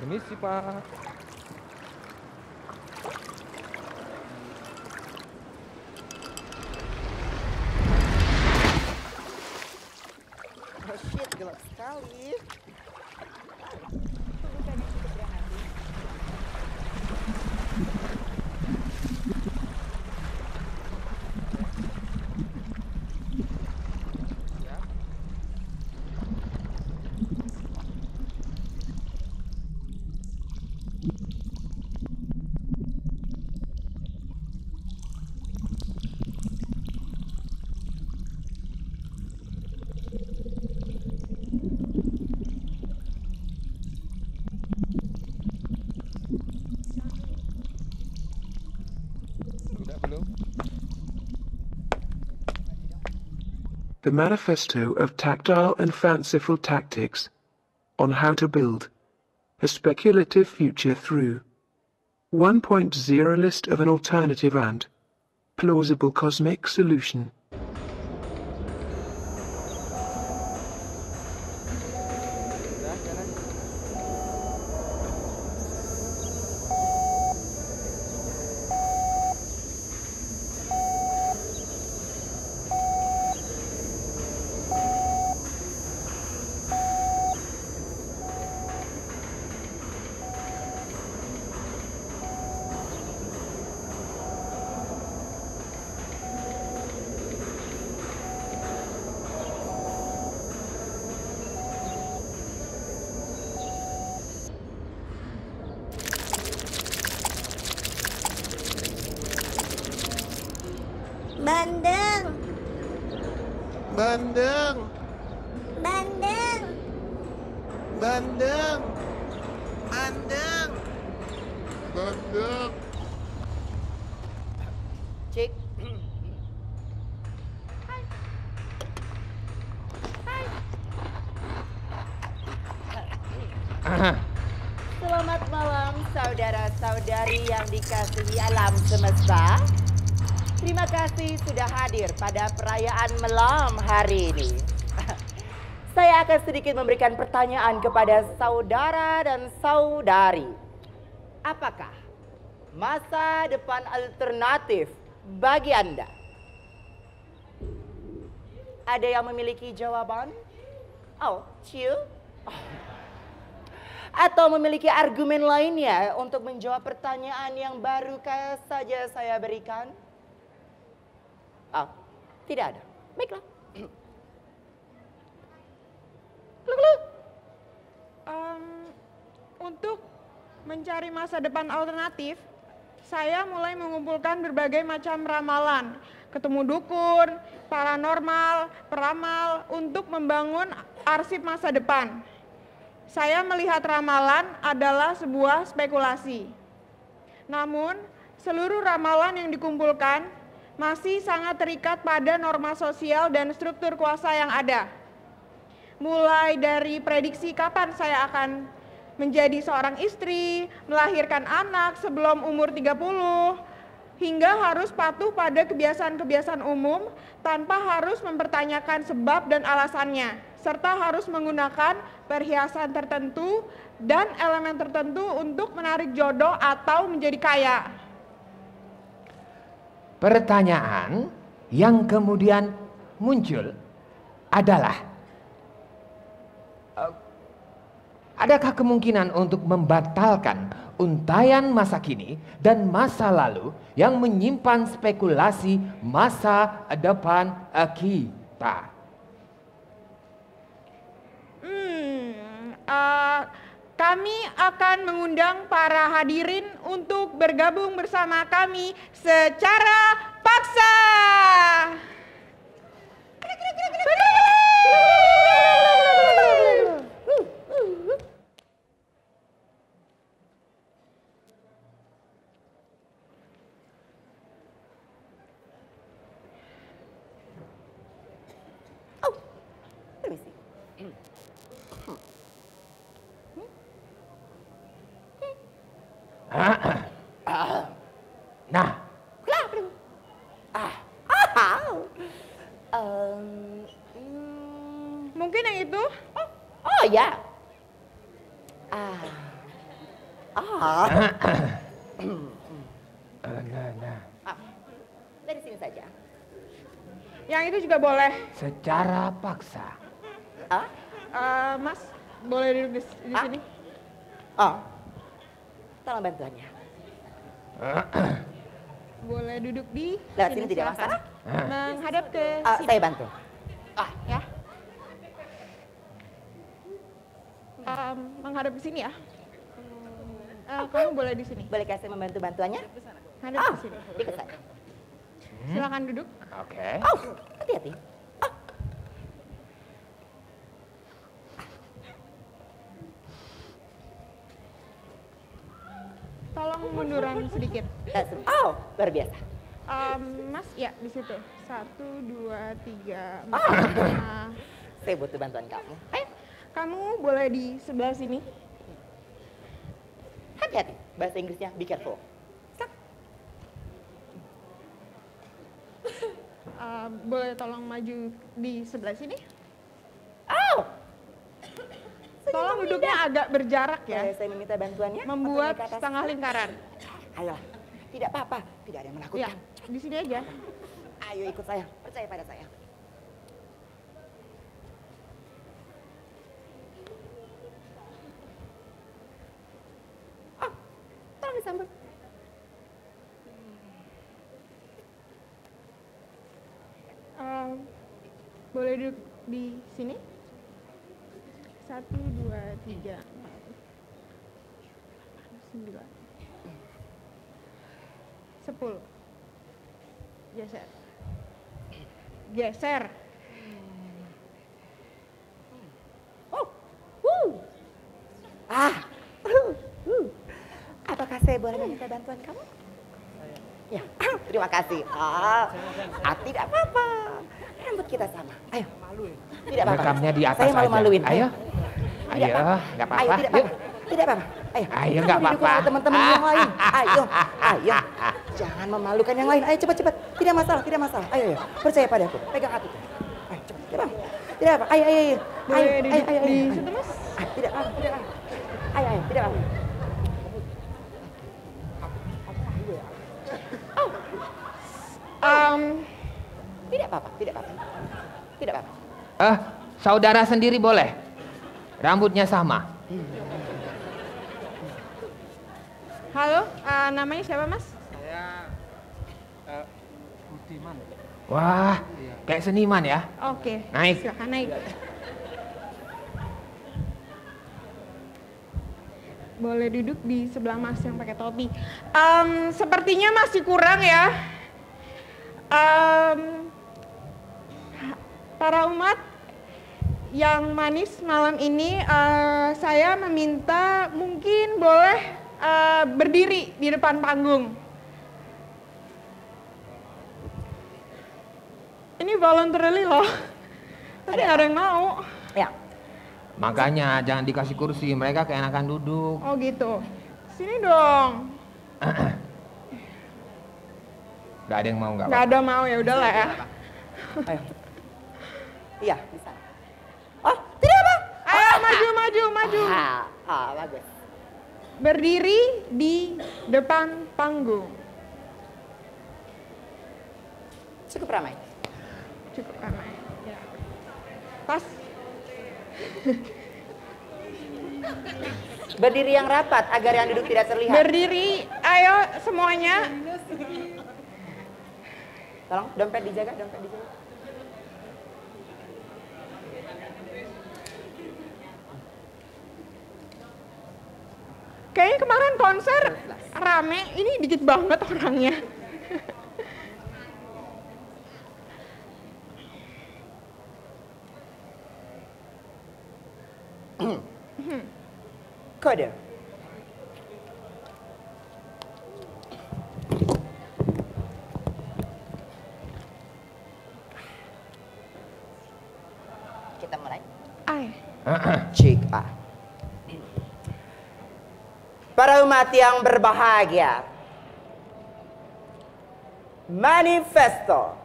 Permisi, Pak. Oh shit, gelap sekali. Udah belum? The Manifesto of Tactile and Fanciful Tactics on How to Build a Speculative Future Through 1.0 List of an Alternative and Plausible Cosmic Solution. Udah, jalan. Bandeng, Bandeng, bandeng, bandeng, bandeng, bandeng. Cik. Selamat malam saudara-saudari yang dikasihi alam semesta. Terima kasih sudah hadir pada perayaan malam hari ini. Saya akan sedikit memberikan pertanyaan kepada saudara dan saudari. Apakah masa depan alternatif bagi Anda? Ada yang memiliki jawaban? Oh, ciu? Atau memiliki argumen lainnya untuk menjawab pertanyaan yang baru saja saya berikan? Oh, tidak ada. Baiklah. Untuk mencari masa depan alternatif, saya mulai mengumpulkan berbagai macam ramalan, ketemu dukun, paranormal, peramal untuk membangun arsip masa depan. Saya melihat ramalan adalah sebuah spekulasi. Namun, seluruh ramalan yang dikumpulkan masih sangat terikat pada norma sosial dan struktur kuasa yang ada. Mulai dari prediksi kapan saya akan menjadi seorang istri, melahirkan anak sebelum umur 30, hingga harus patuh pada kebiasaan-kebiasaan umum tanpa harus mempertanyakan sebab dan alasannya, serta harus menggunakan perhiasan tertentu dan elemen tertentu untuk menarik jodoh atau menjadi kaya. Pertanyaan yang kemudian muncul adalah, adakah kemungkinan untuk membatalkan untayan masa kini dan masa lalu yang menyimpan spekulasi masa depan kita? Kami akan mengundang para hadirin untuk bergabung bersama kami secara paksa. Nah, mungkin yang itu? Oh ya. Ah, dari sini saja. Yang itu juga boleh. Secara paksa. Ah, Mas, boleh duduk di sini? oh, tolong bantuannya. Boleh duduk di Lewat sini tidak silakan. masalah. Menghadap ke sini. Saya bantu. Ya. Menghadap ke sini ya. Kamu boleh di sini. Bolehkah saya membantu bantuannya? Hadap ke sini. Ikut saya. Silakan duduk. Oke. Oh, hati-hati. Tolong munduran sedikit. Oh, luar biasa. Mas, ya di situ. 1, 2, 3, 4. Saya butuh bantuan kamu. Ayo, Kamu boleh di sebelah sini. hati-hati. Bahasa Inggrisnya, be careful. Boleh tolong maju di sebelah sini? Oh, Tolong duduknya agak berjarak boleh ya. saya meminta bantuannya? Membuat Untuk naik ke atas? setengah lingkaran. Ayo, tidak apa-apa. Tidak ada yang Ya, menakutkan. di sini aja. Ayo ikut saya, percaya pada saya. Oh, tolong disambut. Boleh duduk di sini? 1, 2, 3, 4, 9, 10. Geser. Geser. Oh, ah, apakah saya boleh meminta bantuan kamu? Ya, terima kasih. Tidak apa-apa. Rambut kita sama. Ayo. Tidak apa-apa. Rekamnya di atas Saya malu-maluin. aja. Ayo. Tidak Ayo, apa-apa. nggak Ayo, apa-apa. tidak Yuk. apa-apa. Tidak apa-apa. Ayo. Ayo, Kita nggak mau didukung apa-apa. oleh teman-teman yang lain. Ayo, ayo. Jangan memalukan yang lain. Ayo cepat-cepat. Tidak masalah, tidak masalah. Ayo, ayo. Percaya padaku. Pegang hatiku. Ayo, cepat. Tidak apa. Tidak apa. Ayo, ayo, ayo. Boleh Ayo, duduk ayo, ayo. di ayo. situ, Mas? Tidak apa, tidak apa. Ayo, ayo. Tidak apa. Tidak apa-apa, tidak apa-apa. Tidak apa-apa. Saudara sendiri boleh. Rambutnya sama. Halo, namanya siapa, Mas? Saya Budiman. Wah, kayak seniman ya. Oke. Naik. Silakan naik. Boleh duduk di sebelah Mas yang pakai topi. Sepertinya masih kurang ya. Para umat yang manis malam ini, saya meminta mungkin boleh berdiri di depan panggung. Ini voluntarily loh. Tapi nggak ada yang mau. Ya. Makanya jangan dikasih kursi, mereka keenakan duduk. Oh gitu. Sini dong. Gak ada yang mau nggak Nggak apa-apa. ada mau, ya udahlah ya. Ayo. Iya, bisa. Oh, tidak apa. Ayo maju, maju, maju. Bagus. Berdiri di depan panggung. Cukup ramai. Cukup ramai. Ya. Pas. Berdiri yang rapat agar yang duduk tidak terlihat. Berdiri, ayo semuanya. Tolong dompet dijaga, dompet dijaga. Kayaknya kemarin konser rame, ini dikit banget orangnya. Kode. Kita mulai. Ay. Cik A. Para umat yang berbahagia. Manifesto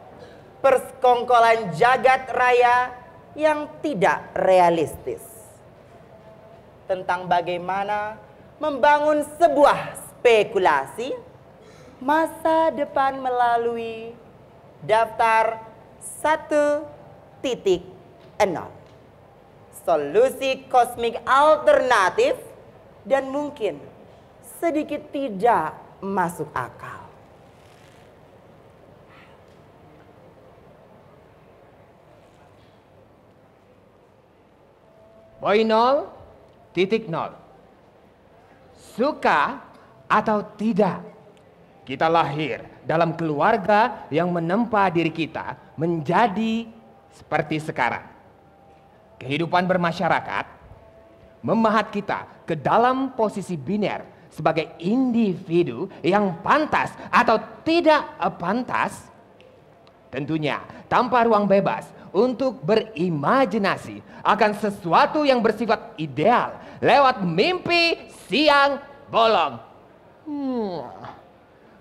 persekongkolan jagat raya yang tidak realistis. Tentang bagaimana membangun sebuah spekulasi masa depan melalui daftar 1.0. Solusi kosmik alternatif dan mungkin sedikit tidak masuk akal. Poin 0.0. Suka atau tidak, kita lahir dalam keluarga yang menempa diri kita menjadi seperti sekarang. Kehidupan bermasyarakat memahat kita ke dalam posisi biner sebagai individu yang pantas atau tidak pantas, tentunya tanpa ruang bebas untuk berimajinasi akan sesuatu yang bersifat ideal lewat mimpi siang bolong.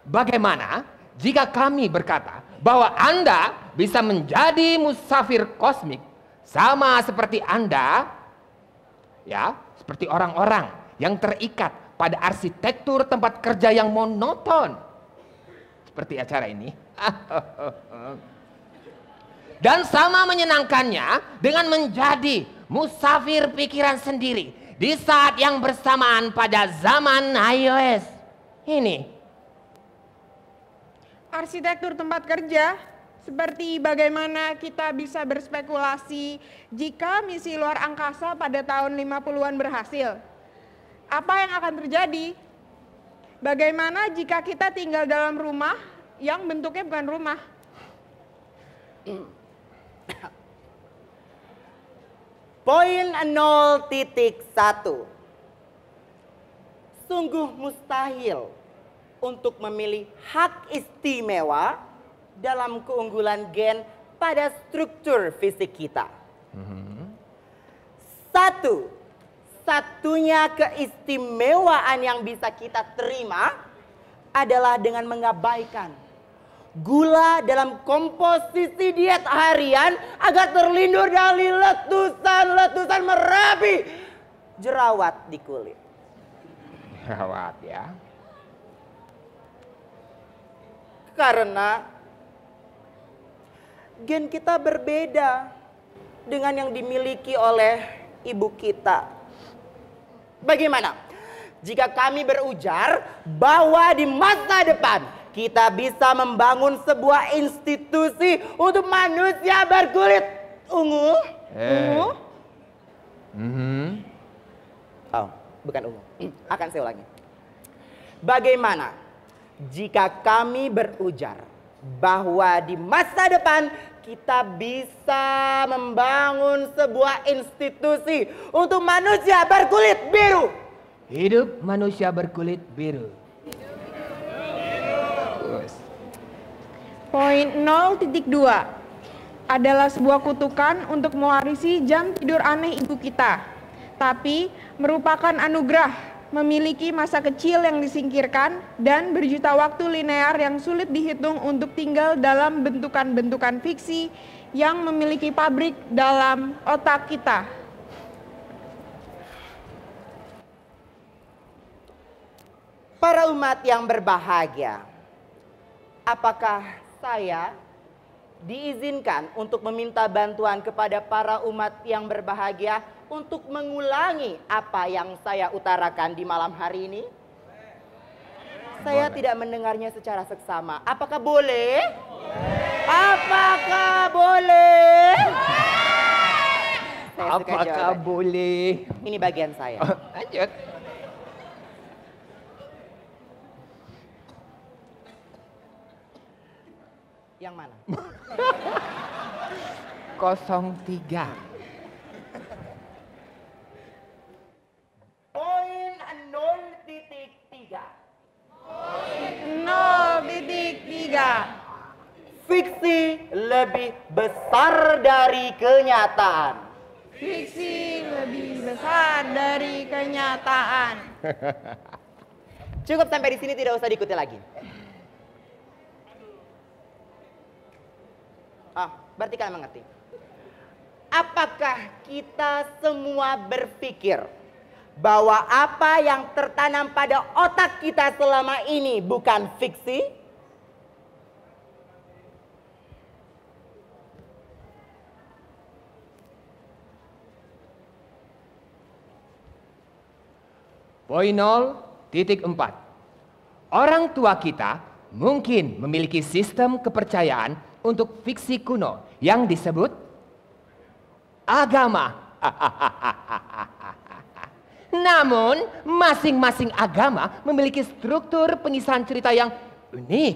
Bagaimana jika kami berkata bahwa Anda bisa menjadi musafir kosmik sama seperti Anda, ya, seperti orang-orang yang terikat pada arsitektur tempat kerja yang monoton seperti acara ini. Dan sama menyenangkannya dengan menjadi musafir pikiran sendiri di saat yang bersamaan pada zaman iOS ini. Arsitektur tempat kerja, seperti bagaimana kita bisa berspekulasi jika misi luar angkasa pada tahun 50-an berhasil. Apa yang akan terjadi? Bagaimana jika kita tinggal dalam rumah yang bentuknya bukan rumah? Poin 0.1. Sungguh mustahil untuk memilih hak istimewa dalam keunggulan gen pada struktur fisik kita. Satunya keistimewaan yang bisa kita terima adalah dengan mengabaikan gula dalam komposisi diet harian agar terlindung dari letusan-letusan Merapi jerawat di kulit. Jerawat ya. Karena gen kita berbeda dengan yang dimiliki oleh ibu kita. Bagaimana jika kami berujar bahwa di masa depan kita bisa membangun sebuah institusi untuk manusia berkulit ungu? Oh, bukan ungu. Akan saya ulangi. Bagaimana jika kami berujar bahwa di masa depan kita bisa membangun sebuah institusi untuk manusia berkulit biru? Hidup manusia berkulit biru. Poin 0.2 adalah sebuah kutukan untuk mewarisi jam tidur aneh ibu kita, tapi merupakan anugerah memiliki masa kecil yang disingkirkan dan berjuta waktu linear yang sulit dihitung untuk tinggal dalam bentukan-bentukan fiksi yang memiliki pabrik dalam otak kita. Para umat yang berbahagia, apakah saya diizinkan untuk meminta bantuan kepada para umat yang berbahagia untuk mengulangi apa yang saya utarakan di malam hari ini? Saya tidak mendengarnya secara seksama. Apakah boleh? Apakah boleh? Saya suka Apakah jawaban. boleh? Ini bagian saya. Lanjut. Yang mana? 03. Poin 0.3. 0.3. Fiksi lebih besar dari kenyataan. Fiksi lebih besar dari kenyataan. Cukup sampai di sini, tidak usah diikuti lagi. Berarti kalian mengerti. Apakah kita semua berpikir bahwa apa yang tertanam pada otak kita selama ini bukan fiksi? Poin 0.4. Orang tua kita mungkin memiliki sistem kepercayaan untuk fiksi kuno yang disebut agama. Namun, masing-masing agama memiliki struktur pengisahan cerita yang unik.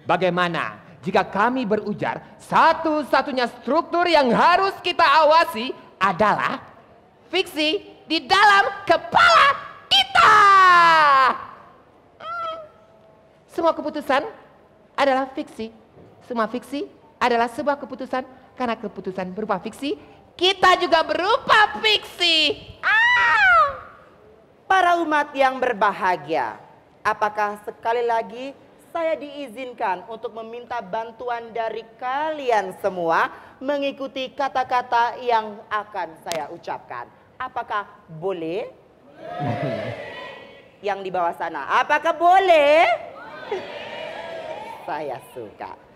Bagaimana jika kami berujar satu-satunya struktur yang harus kita awasi adalah fiksi di dalam kepala kita? Semua keputusan adalah fiksi. Semua fiksi adalah sebuah keputusan. Karena keputusan berupa fiksi, kita juga berupa fiksi. Para umat yang berbahagia, apakah sekali lagi saya diizinkan untuk meminta bantuan dari kalian semua mengikuti kata-kata yang akan saya ucapkan? Apakah boleh? Yang di bawah sana, apakah boleh? Saya suka.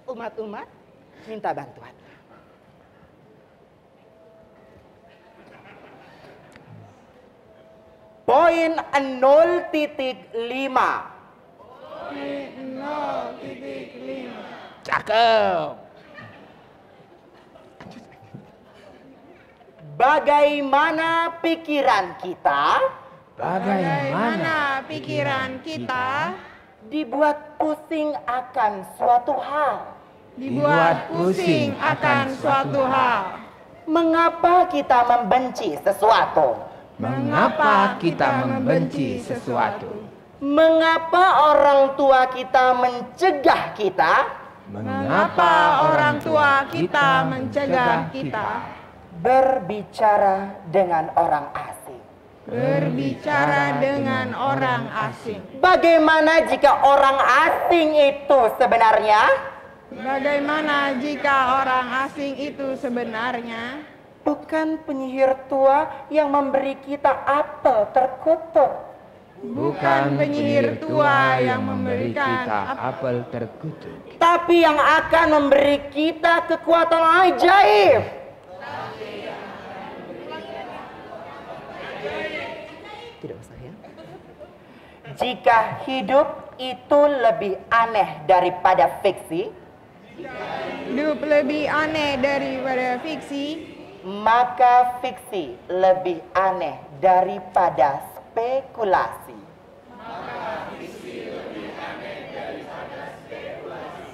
Umat-umat minta bantuan. Poin 0.5. Cakep. Bagaimana pikiran kita Bagaimana pikiran kita dibuat pusing akan suatu hal? dibuat pusing akan suatu hal? Mengapa kita membenci sesuatu? Mengapa kita membenci sesuatu? Mengapa orang tua kita mencegah kita? Mengapa orang tua kita mencegah kita Berbicara dengan orang asing. berbicara dengan orang asing? Bagaimana jika orang asing itu sebenarnya Bagaimana jika orang asing itu sebenarnya bukan penyihir tua yang memberi kita apel terkutuk? bukan penyihir tua yang memberikan apel terkutuk? Tapi yang akan memberi kita kekuatan ajaib. Tidak usah ya. Jika hidup itu lebih aneh daripada fiksi, hidup lebih aneh daripada fiksi, maka fiksi lebih aneh daripada spekulasi.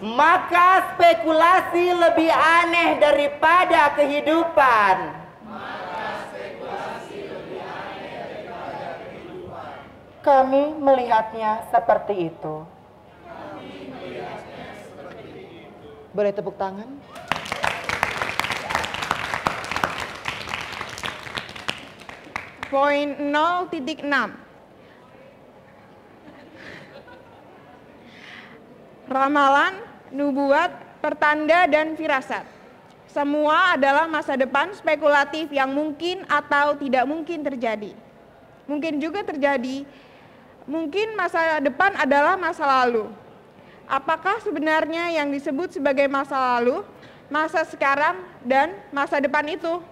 Maka spekulasi lebih aneh daripada kehidupan. Kami melihatnya seperti itu. Boleh tepuk tangan? poin 0.6. Ramalan, nubuat, pertanda, dan firasat. Semua adalah masa depan spekulatif yang mungkin atau tidak mungkin terjadi. Mungkin juga terjadi. Mungkin masa depan adalah masa lalu. Apakah sebenarnya yang disebut sebagai masa lalu, masa sekarang, dan masa depan itu?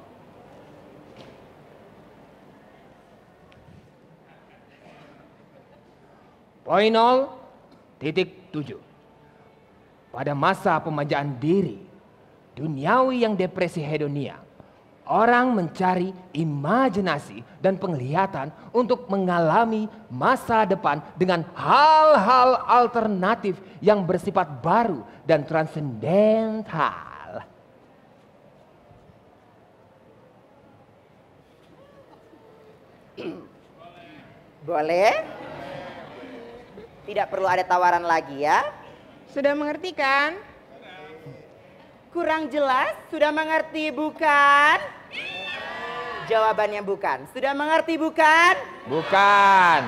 Poin 0.7. Pada masa pemajaan diri, duniawi yang depresi hedonia, orang mencari imajinasi dan penglihatan untuk mengalami masa depan dengan hal-hal alternatif yang bersifat baru dan transendental. Boleh? Tidak perlu ada tawaran lagi ya? Sudah mengerti kan? Kurang jelas? Sudah mengerti bukan? Jawabannya bukan. Sudah mengerti bukan? Bukan.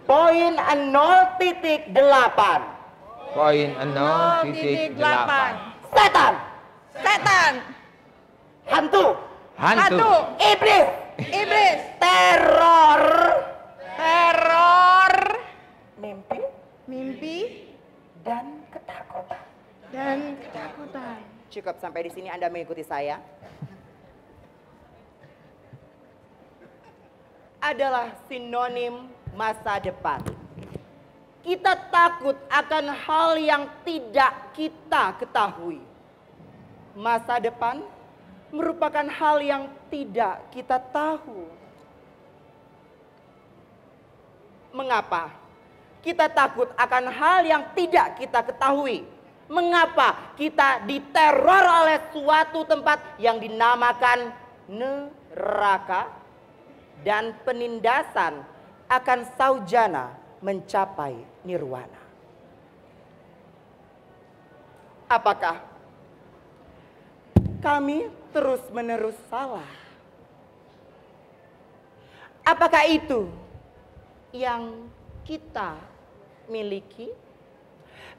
Poin 0.8. Poin 0.8. Setan. Setan, Setan. hantu, Hantu. Iblis. Iblis. Teror. Teror. Mimpi Mimpi dan ketakutan. dan ketakutan. Cukup sampai di sini Anda mengikuti saya. Adalah sinonim masa depan. Kita takut akan hal yang tidak kita ketahui. Masa depan merupakan hal yang tidak kita tahu. Mengapa kita takut akan hal yang tidak kita ketahui? Mengapa kita diteror oleh suatu tempat yang dinamakan neraka dan penindasan akan saujana mencapai nirwana? Apakah kami terus-menerus salah? Apakah itu yang kita miliki?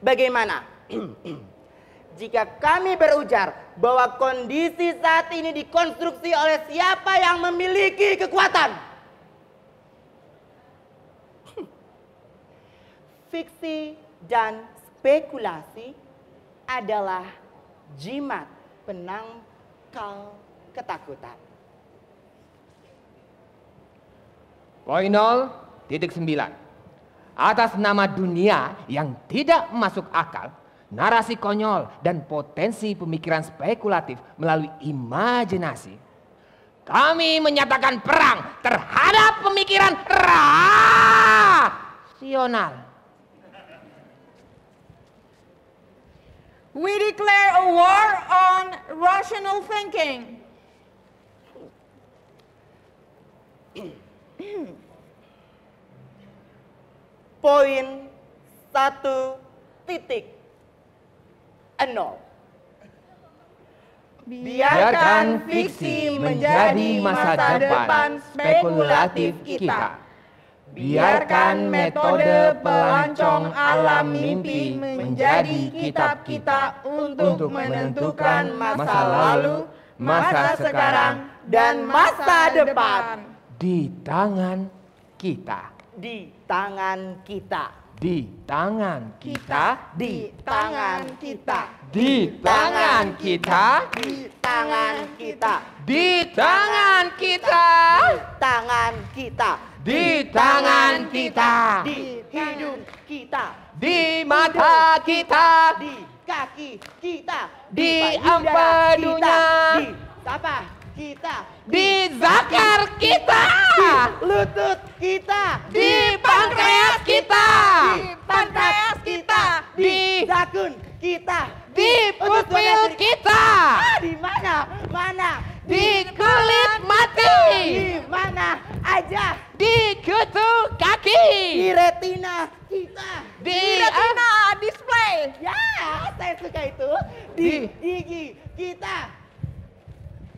Bagaimana jika kami berujar bahwa kondisi saat ini dikonstruksi oleh siapa yang memiliki kekuatan? Fiksi dan spekulasi adalah jimat penangkal ketakutan. Poin 0.9. Atas nama dunia yang tidak masuk akal, narasi konyol dan potensi pemikiran spekulatif melalui imajinasi, kami menyatakan perang terhadap pemikiran rasional. We declare a war on rational thinking. Poin 1.0. Biarkan fiksi menjadi masa depan spekulatif kita. Biarkan metode pelancong alam mimpi menjadi kitab kita untuk menentukan masa lalu, masa sekarang, dan masa depan. Di tangan kita. Di tangan kita. Di tangan kita. Di tangan kita. Di tangan kita. Di tangan kita. Di tangan kita. Tangan kita. Di tangan kita. Di hidung kita. Di mata kita. Di kaki kita. Di payudara empedunya. kita. Di apa kita. Di zakar kita. Di lutut kita. Di pankreas kita. Di pankreas kita. Di dakun kita. Di pupil kita. Di mana? Mana? Di kulit mati. Di mana aja? Di kutu kaki. Di retina kita. Di Retina display. Ya, saya suka itu. Di gigi kita.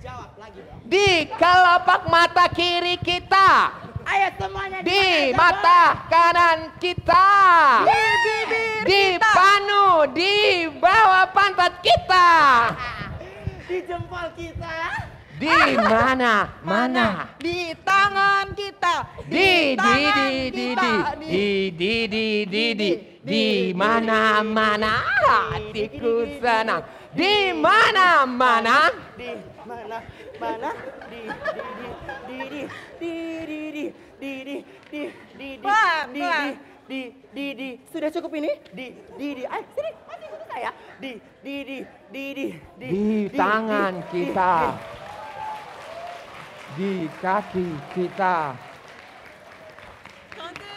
Jawab lagi dong. Di kelopak mata kiri kita. Ayo semuanya Di mana? mata kanan kita. Di bibir Di kita. panu. Di bawah pantat kita. Di jempol kita. Di mana? Mana? Di tangan kita. Di tangan di kita. di mana hatiku senang. Di mana mana. Di mana? Mana? Di sudah cukup ini? Ayo sini, masih ikut saya. Di tangan kita. Di kaki kita. Nanti.